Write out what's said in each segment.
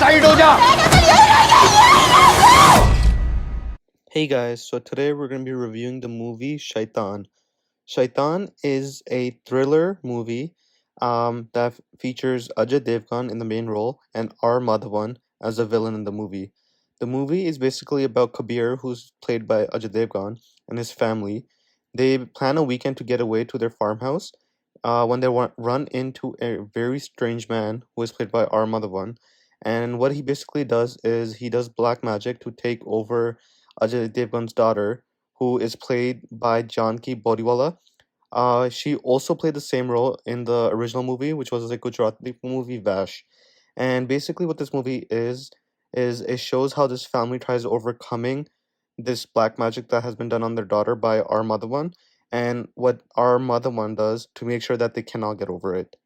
Side हो जा। Hey guys, so today we're going to be reviewing the movie Shaitaan. Shaitaan is a thriller movie that features Ajay Devgn in the main role and R. Madhavan as a villain in the movie. The movie is basically about Kabir, who's played by Ajay Devgn, and his family. They plan a weekend to get away to their farmhouse when they run into a very strange man who is played by R. Madhavan. And what he basically does is he does black magic to take over Ajay Devgn's daughter, who is played by Janki Bodiwala. She also played the same role in the original movie, which was a Gujarati movie, VASH. And basically, what this movie is it shows how this family tries overcoming this black magic that has been done on their daughter by our mother one, and what our mother one does to make sure that they cannot get over it.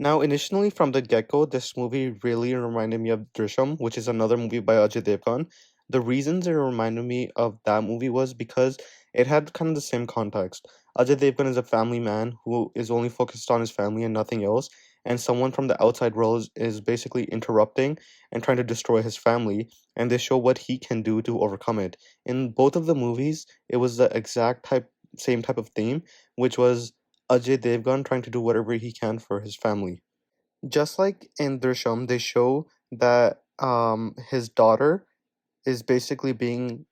Now, initially from the get-go, this movie really reminded me of Drishyam, which is another movie by Ajay Devgn. The reasons it reminded me of that movie was because it had kind of the same context. Ajay Devgn is a family man who is only focused on his family and nothing else, and someone from the outside world is basically interrupting and trying to destroy his family, and they show what he can do to overcome it. In both of the movies, it was the exact same type of theme, which was Ajay Devgn trying to do whatever he can for his family. Just like in Drishyam, they show that his daughter is basically being,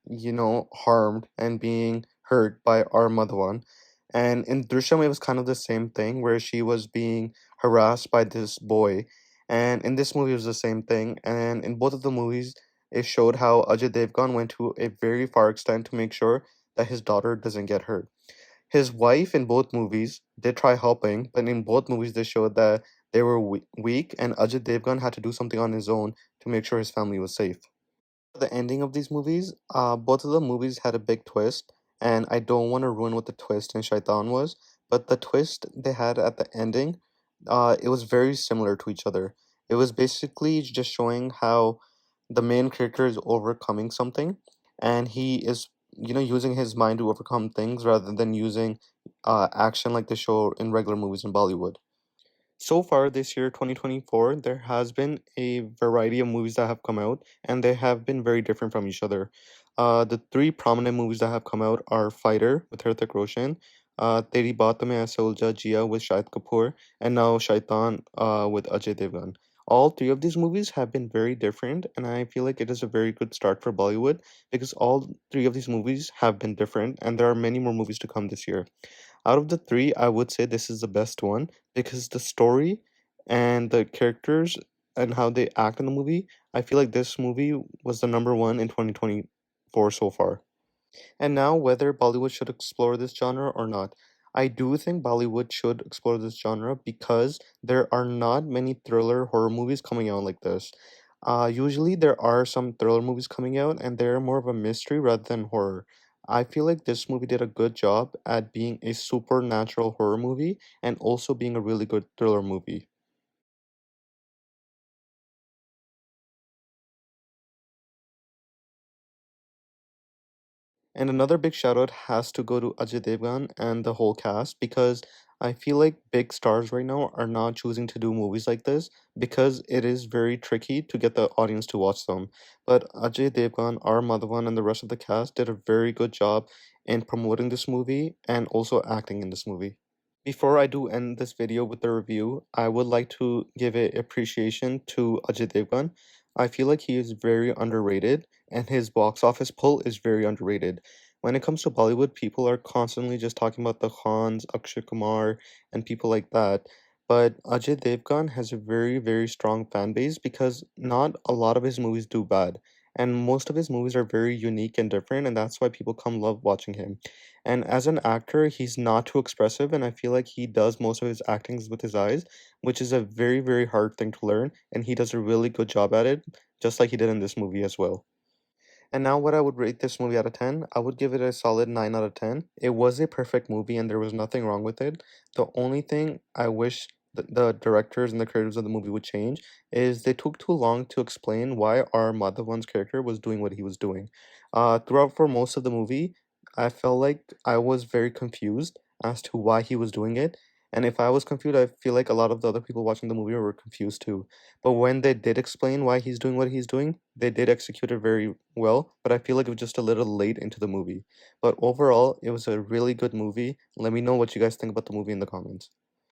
harmed and being hurt by our Madhavan. And in Drishyam, it was kind of the same thing where she was being harassed by this boy. And in this movie, it was the same thing. And in both of the movies, it showed how Ajay Devgn went to a very far extent to make sure that his daughter doesn't get hurt. His wife in both movies did try helping, but in both movies they showed that they were weak, and Ajay Devgn had to do something on his own to make sure his family was safe. The ending of these movies, both of the movies had a big twist, and I don't want to ruin what the twist in Shaitan was, but the twist they had at the ending, it was very similar to each other. It was basically just showing how the main character is overcoming something, and he is, using his mind to overcome things rather than using action like they show in regular movies in Bollywood. So far this year, 2024, there has been a variety of movies that have come out, and they have been very different from each other. The three prominent movies that have come out are Fighter with Hrithik Roshan, Teri Baat Mein Aise Ulja Jia with Shahid Kapoor, and now Shaitan with Ajay Devgn. All three of these movies have been very different, and I feel like it is a very good start for Bollywood because all three of these movies have been different, and there are many more movies to come this year. Out of the three, I would say this is the best one because the story and the characters and how they act in the movie, I feel like this movie was the number one in 2024 so far. And now, whether Bollywood should explore this genre or not, I do think Bollywood should explore this genre because there are not many thriller horror movies coming out like this. Usually, there are some thriller movies coming out, and they're more of a mystery rather than horror. I feel like this movie did a good job at being a supernatural horror movie and also being a really good thriller movie. And another big shout out has to go to Ajay Devgan and the whole cast because I feel like big stars right now are not choosing to do movies like this because it is very tricky to get the audience to watch them. But Ajay Devgan, R. Madhavan, and the rest of the cast did a very good job in promoting this movie and also acting in this movie. Before I do end this video with the review, I would like to give a appreciation to Ajay Devgan. I feel like he is very underrated and his box office pull is very underrated. When it comes to Bollywood, people are constantly just talking about the Khans, Akshay Kumar, and people like that. But Ajay Devgan has a very, very strong fan base because not a lot of his movies do bad. And most of his movies are very unique and different, and that's why people come love watching him. And as an actor, he's not too expressive, and I feel like he does most of his actings with his eyes, which is a very, very hard thing to learn, and he does a really good job at it, just like he did in this movie as well. And now, what I would rate this movie out of 10, I would give it a solid 9 out of 10. It was a perfect movie, and there was nothing wrong with it. The only thing I wish the directors and the creators of the movie would change is they took too long to explain why our Madhavan's character was doing what he was doing. Throughout for most of the movie, I felt like I was very confused as to why he was doing it, And if I was confused, I feel like a lot of the other people watching the movie were confused too. But when they did explain why he's doing what he's doing, they did execute it very well. But I feel like it was just a little late into the movie. But overall, it was a really good movie. Let me know what you guys think about the movie in the comments.